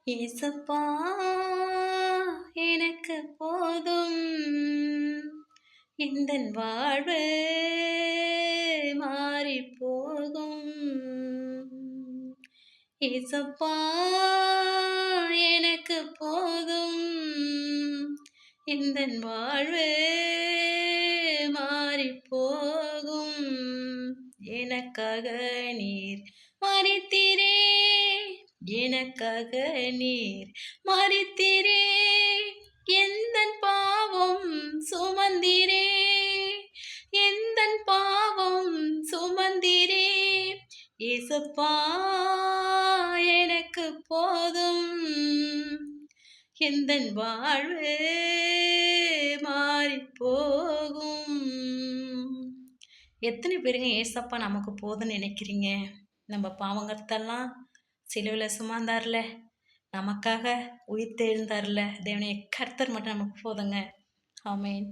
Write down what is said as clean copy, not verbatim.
ஏசப்பா எனக்கு போதும், எந்தன் வாழ்வு மாறி போகும். ஏசப்பா எனக்கு போதும், எந்தன் வாழ்வு மாறி போகும். எனக்காக நீர் மரித்தீரே, எனக்காக நீர் மரித்தீரே, எந்தன் பாவம் சுமந்தீரே, எந்தன் பாவம் சுமந்தீரே. ஏசப்பா எனக்கு போதும், எந்தன் வாழ்வு மாறி போகும். எத்தனை பேருங்க ஏசப்பா நமக்கு போதும்னு நினைக்கிறீங்க? நம்ம பாவங்கத்தெல்லாம் சிலுவையில் சுமந்தார்ல, நமக்காக உயிர் தெழுந்தார்ல, தேவனே கர்த்தர் மட்டும் நமக்கு போதுங்க. ஆமென்.